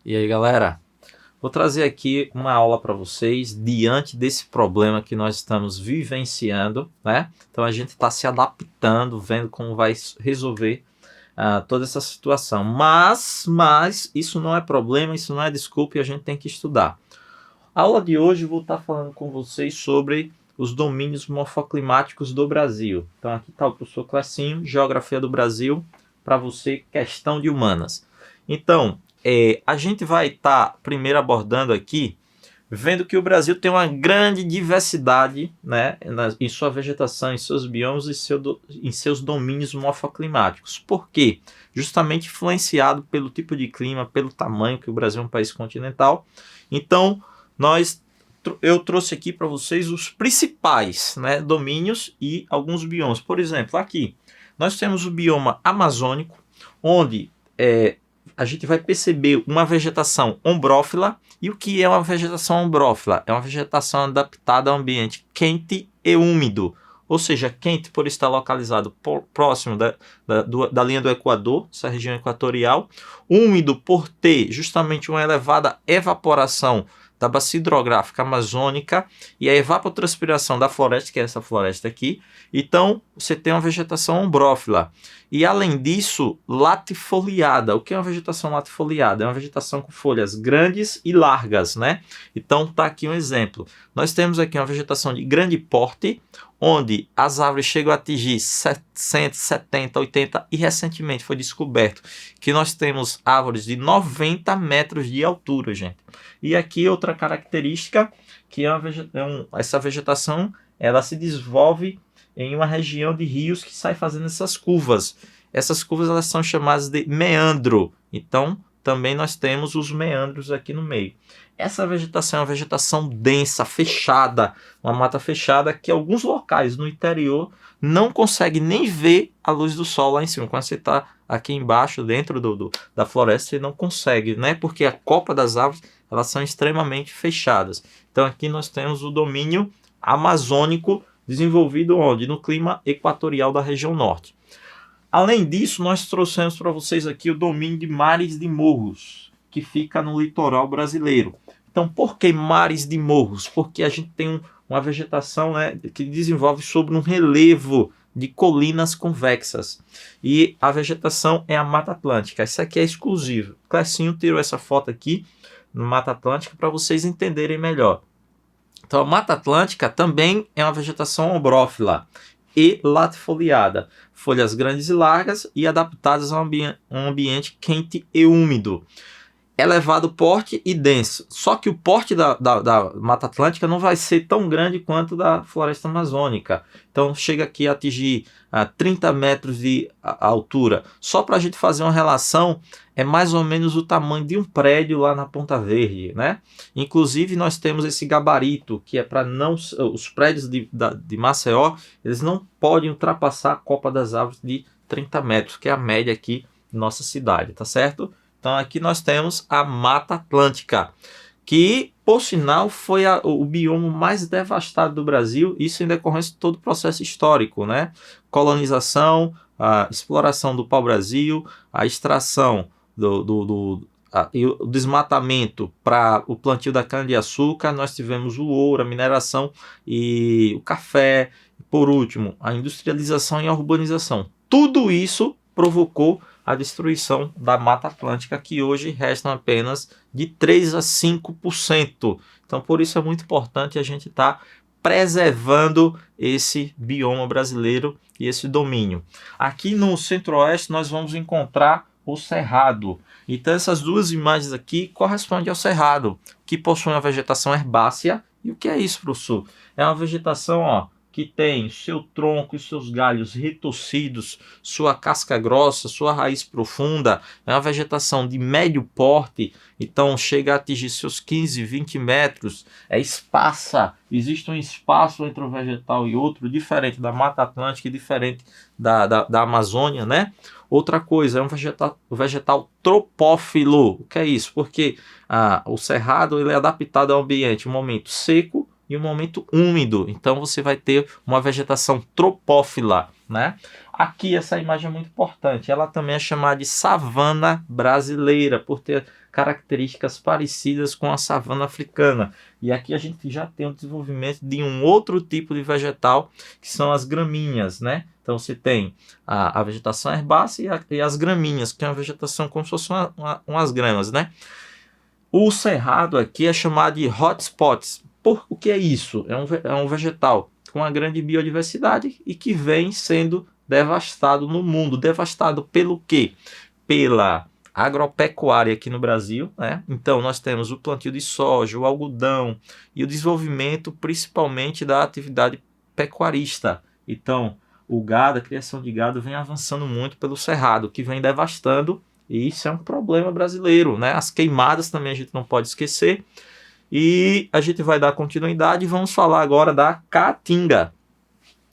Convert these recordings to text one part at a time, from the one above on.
E aí, galera? Vou trazer aqui uma aula para vocês diante desse problema que nós estamos vivenciando, né? Então a gente está se adaptando, vendo como vai resolver toda essa situação. Mas isso não é problema, isso não é desculpa e a gente tem que estudar. A aula de hoje eu vou estar falando com vocês sobre os domínios morfoclimáticos do Brasil. Então aqui está o professor Clecinho, Geografia do Brasil, para você, questão de humanas. Então, a gente vai estar primeiro abordando aqui, vendo que o Brasil tem uma grande diversidade, né, em sua vegetação, em seus biomas e em seus domínios morfoclimáticos. Por quê? Justamente influenciado pelo tipo de clima, pelo tamanho, que o Brasil é um país continental. Então, eu trouxe aqui para vocês os principais, né, domínios e alguns biomas. Por exemplo, aqui nós temos o bioma amazônico, onde a gente vai perceber uma vegetação ombrófila. E o que é uma vegetação ombrófila? É uma vegetação adaptada a um ambiente quente e úmido. Ou seja, quente por estar localizado próximo da linha do Equador, essa região equatorial. Úmido por ter justamente uma elevada evaporação da bacia hidrográfica amazônica e a evapotranspiração da floresta, que é essa floresta aqui. Então, você tem uma vegetação ombrófila. E, além disso, latifoliada. O que é uma vegetação latifoliada? É uma vegetação com folhas grandes e largas, né? Então, tá aqui um exemplo. Nós temos aqui uma vegetação de grande porte, onde as árvores chegam a atingir 60, 70, 80 e recentemente foi descoberto que nós temos árvores de 90 metros de altura, gente. E aqui outra característica, que essa vegetação, ela se desenvolve em uma região de rios que sai fazendo essas curvas. Essas curvas elas são chamadas de meandro. Então, também nós temos os meandros aqui no meio. Essa vegetação é uma vegetação densa, fechada, uma mata fechada que alguns locais no interior não conseguem nem ver a luz do sol lá em cima. Quando você está aqui embaixo, dentro da floresta, você não consegue, né? Porque a copa das árvores elas são extremamente fechadas. Então aqui nós temos o domínio amazônico desenvolvido onde? No clima equatorial da região norte. Além disso, nós trouxemos para vocês aqui o domínio de mares de morros, que fica no litoral brasileiro. Então, por que mares de morros? Porque a gente tem uma vegetação, né, que desenvolve sobre um relevo de colinas convexas. E a vegetação é a Mata Atlântica. Isso aqui é exclusivo. Clecinho tirou essa foto aqui no Mata Atlântica para vocês entenderem melhor. Então, a Mata Atlântica também é uma vegetação ombrófila e latifoliada, folhas grandes e largas e adaptadas a um ambiente quente e úmido. Elevado porte e denso. Só que o porte da Mata Atlântica não vai ser tão grande quanto da floresta amazônica. Então chega aqui a atingir 30 metros de altura. Só para a gente fazer uma relação, é mais ou menos o tamanho de um prédio lá na Ponta Verde, né? Inclusive nós temos esse gabarito, que é para não... Os prédios de Maceió, eles não podem ultrapassar a copa das árvores de 30 metros, que é a média aqui da nossa cidade, tá certo? Então aqui nós temos a Mata Atlântica, que, por sinal, foi o bioma mais devastado do Brasil, isso em decorrência de todo o processo histórico, né? Colonização, a exploração do pau-brasil, a extração e o desmatamento para o plantio da cana-de-açúcar, nós tivemos o ouro, a mineração e o café, por último, a industrialização e a urbanização. Tudo isso provocou a destruição da Mata Atlântica, que hoje restam apenas de 3 a 5%. Então, por isso é muito importante a gente estar preservando esse bioma brasileiro e esse domínio. Aqui no Centro-Oeste nós vamos encontrar o Cerrado. Então, essas duas imagens aqui correspondem ao Cerrado, que possui uma vegetação herbácea. E o que é isso, professor? É uma vegetação, que tem seu tronco e seus galhos retorcidos, sua casca grossa, sua raiz profunda. É uma vegetação de médio porte, então chega a atingir seus 15, 20 metros. É esparsa, existe um espaço entre um vegetal e outro, diferente da Mata Atlântica e diferente da Amazônia, né? Outra coisa, é um vegetal tropófilo. O que é isso? Porque o cerrado ele é adaptado ao ambiente, um momento seco e um momento úmido. Então você vai ter uma vegetação tropófila, né? Aqui essa imagem é muito importante. Ela também é chamada de savana brasileira, por ter características parecidas com a savana africana. E aqui a gente já tem o desenvolvimento de um outro tipo de vegetal, que são as gramíneas, né? Então você tem a vegetação herbácea e as gramíneas, que é uma vegetação como se fossem umas gramas, né? O cerrado aqui é chamado de hotspots. O que é isso? É um vegetal com uma grande biodiversidade e que vem sendo devastado no mundo. Devastado pelo quê? Pela agropecuária aqui no Brasil, né? Então nós temos o plantio de soja, o algodão e o desenvolvimento principalmente da atividade pecuarista. Então o gado, a criação de gado vem avançando muito pelo cerrado, que vem devastando, e isso é um problema brasileiro, né? As queimadas também a gente não pode esquecer. E a gente vai dar continuidade e vamos falar agora da caatinga.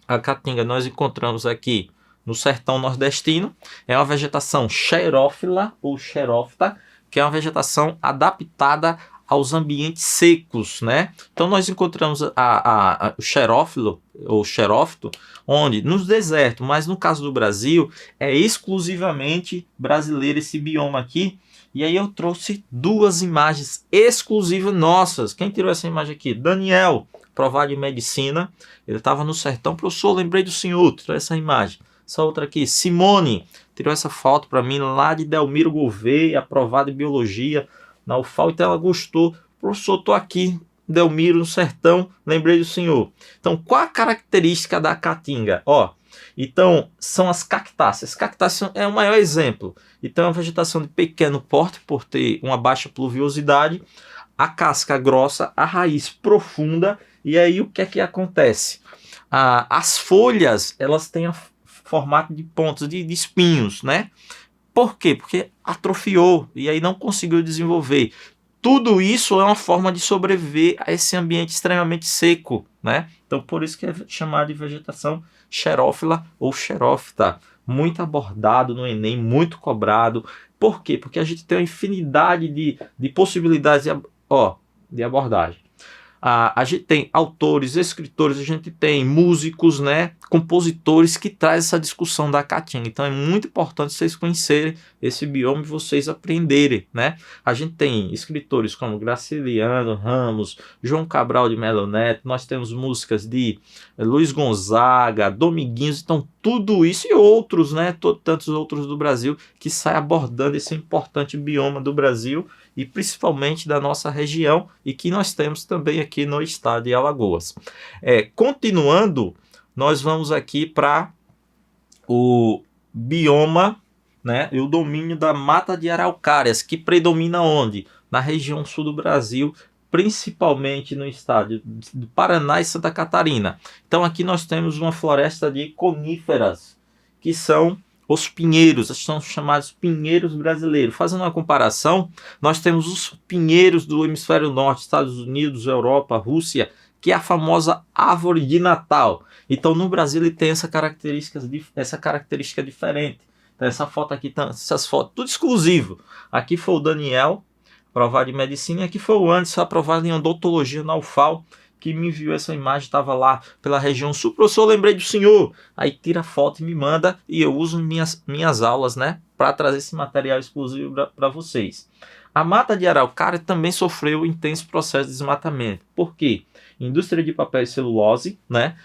A caatinga nós encontramos aqui no sertão nordestino. É uma vegetação xerófila ou xerófita, que é uma vegetação adaptada aos ambientes secos, né? Então nós encontramos o xerófilo ou xerófito, onde nos desertos, mas no caso do Brasil é exclusivamente brasileiro esse bioma aqui. E aí eu trouxe duas imagens exclusivas nossas. Quem tirou essa imagem aqui? Daniel, provado de medicina. Ele estava no sertão. Professor, lembrei do senhor, tirou essa imagem. Essa outra aqui, Simone, tirou essa foto para mim lá de Delmiro Gouveia, aprovado em biologia na UFAL. Então ela gostou. Professor, estou aqui, Delmiro, no sertão, lembrei do senhor. Então, qual a característica da caatinga? Então, são as cactáceas. Cactáceas é o maior exemplo. Então, é uma vegetação de pequeno porte, por ter uma baixa pluviosidade, a casca grossa, a raiz profunda. E aí, o que é que acontece? As folhas, elas têm formato de pontas, de espinhos, né? Por quê? Porque atrofiou e aí não conseguiu desenvolver. Tudo isso é uma forma de sobreviver a esse ambiente extremamente seco, né? Então, por isso que é chamado de vegetação xerófila ou xerófita. Muito abordado no Enem, muito cobrado. Por quê? Porque a gente tem uma infinidade de possibilidades de abordagem. A gente tem autores, escritores, a gente tem músicos, né, compositores que trazem essa discussão da caatinga. Então é muito importante vocês conhecerem esse bioma e vocês aprenderem, né? A gente tem escritores como Graciliano Ramos, João Cabral de Melo Neto, nós temos músicas de Luiz Gonzaga, Dominguinhos, então tudo isso e outros, né, tantos outros do Brasil que saem abordando esse importante bioma do Brasil e principalmente da nossa região e que nós temos também aqui no estado de Alagoas. Continuando, nós vamos aqui para o bioma, né, e o domínio da mata de araucárias, que predomina onde? Na região sul do Brasil, principalmente no estado do Paraná e Santa Catarina. Então aqui nós temos uma floresta de coníferas, que são os pinheiros, são chamados pinheiros brasileiros. Fazendo uma comparação, nós temos os pinheiros do hemisfério norte, Estados Unidos, Europa, Rússia, que é a famosa árvore de Natal. Então no Brasil ele tem essa característica diferente. Então essa foto aqui, essas fotos, tudo exclusivo. Aqui foi o Daniel, aprovado em medicina, e aqui foi o Anderson, aprovado em odontologia na UFAL, que me enviou essa imagem, estava lá pela região sul. Professor, lembrei do senhor. Aí tira a foto e me manda, e eu uso minhas aulas, né, para trazer esse material exclusivo para vocês. A mata de araucária também sofreu um intenso processo de desmatamento. Por quê? Indústria de papel e celulose, né,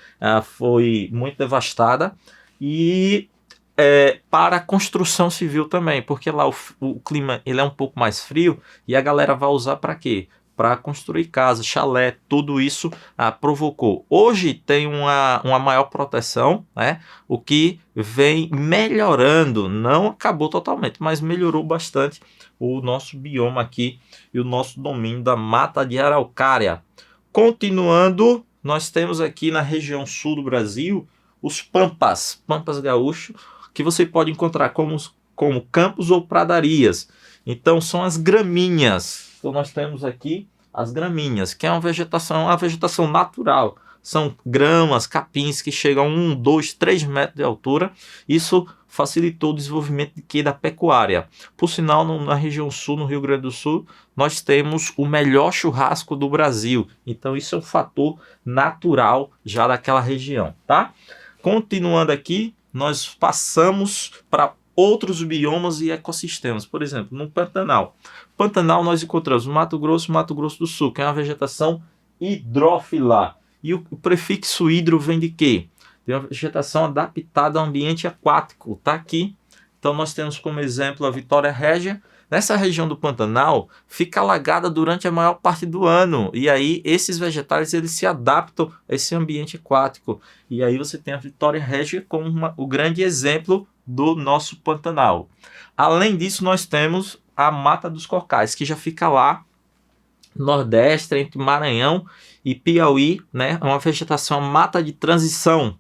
foi muito devastada, e para a construção civil também, porque lá o clima ele é um pouco mais frio, e a galera vai usar para quê? Para construir casa, chalé, tudo isso provocou. Hoje tem uma maior proteção, né? O que vem melhorando, não acabou totalmente, mas melhorou bastante o nosso bioma aqui e o nosso domínio da mata de araucária. Continuando, nós temos aqui na região sul do Brasil os pampas gaúchos, que você pode encontrar como campos ou pradarias. Então são as gramíneas. Então nós temos aqui as gramíneas, que é uma vegetação natural. São gramas, capins que chegam a 1, 2, 3 metros de altura. Isso facilitou o desenvolvimento da pecuária. Por sinal, na região sul, no Rio Grande do Sul, nós temos o melhor churrasco do Brasil. Então isso é um fator natural já daquela região, tá? Continuando aqui, nós passamos para outros biomas e ecossistemas. Por exemplo, no Pantanal. Pantanal nós encontramos Mato Grosso do Sul, que é uma vegetação hidrófila. E o prefixo hidro vem de quê? Tem uma vegetação adaptada ao ambiente aquático. Está aqui. Então nós temos como exemplo a Vitória Régia. Nessa região do Pantanal, fica alagada durante a maior parte do ano. E aí, esses vegetais eles se adaptam a esse ambiente aquático. E aí você tem a Vitória Régia como o grande exemplo do nosso Pantanal. Além disso, nós temos a Mata dos Cocais, que já fica lá no Nordeste, entre Maranhão e Piauí, né? É uma vegetação, uma mata de transição.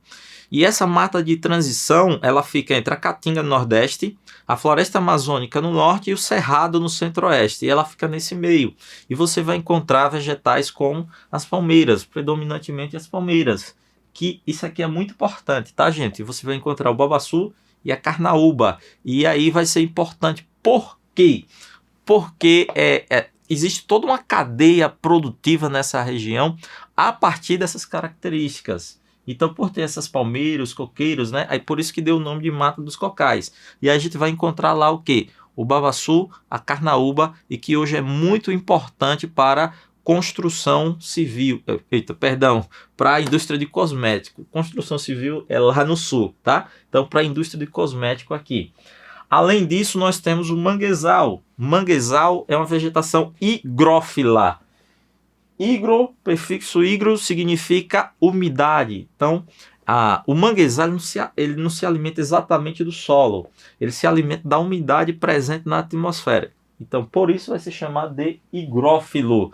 E essa mata de transição, ela fica entre a Caatinga no Nordeste, a Floresta Amazônica no Norte e o Cerrado no Centro-Oeste. E ela fica nesse meio. E você vai encontrar vegetais como as palmeiras, predominantemente as palmeiras. Que isso aqui é muito importante, tá, gente? Você vai encontrar o babaçu e a carnaúba. E aí vai ser importante. Por quê? Porque existe toda uma cadeia produtiva nessa região a partir dessas características. Então, por ter essas palmeiras, coqueiros, né? Aí por isso que deu o nome de Mata dos Cocais. E aí a gente vai encontrar lá o quê? O babaçu, a carnaúba, e que hoje é muito importante para construção civil. Para a indústria de cosmético. Construção civil é lá no sul, tá? Então, para a indústria de cosmético aqui. Além disso, nós temos o manguezal. Manguezal é uma vegetação higrófila. Higro, prefixo higro, significa umidade. Então, o manguezal ele não se alimenta exatamente do solo. Ele se alimenta da umidade presente na atmosfera. Então, por isso vai ser chamado de higrófilo.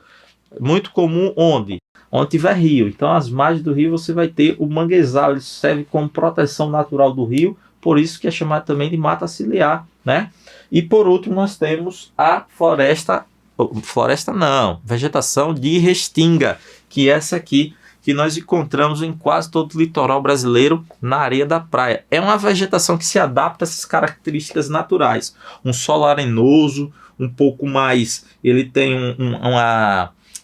Muito comum onde? Onde tiver rio. Então, às margens do rio você vai ter o manguezal. Ele serve como proteção natural do rio. Por isso que é chamado também de mata ciliar, né? E por último, nós temos a vegetação de restinga, que é essa aqui que nós encontramos em quase todo o litoral brasileiro na areia da praia. É uma vegetação que se adapta a essas características naturais. Um solo arenoso, um pouco mais, ele tem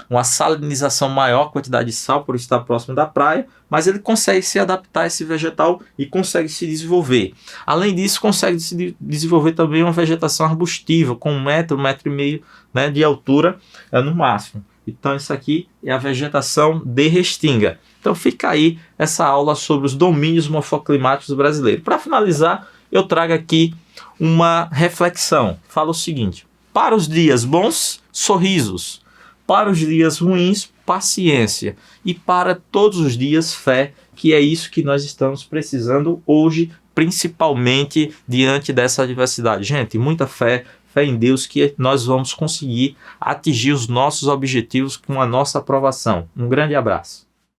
uma salinização maior, quantidade de sal por estar próximo da praia, mas ele consegue se adaptar a esse vegetal e consegue se desenvolver. Além disso, consegue se desenvolver também uma vegetação arbustiva, com 1 metro, 1,5 metro, né, de altura no máximo. Então isso aqui é a vegetação de restinga. Então fica aí essa aula sobre os domínios morfoclimáticos brasileiros. Para finalizar, eu trago aqui uma reflexão. Fala o seguinte: para os dias bons, sorrisos. Para os dias ruins, paciência. E para todos os dias, fé, que é isso que nós estamos precisando hoje, principalmente diante dessa adversidade. Gente, muita fé, fé em Deus, que nós vamos conseguir atingir os nossos objetivos com a nossa aprovação. Um grande abraço.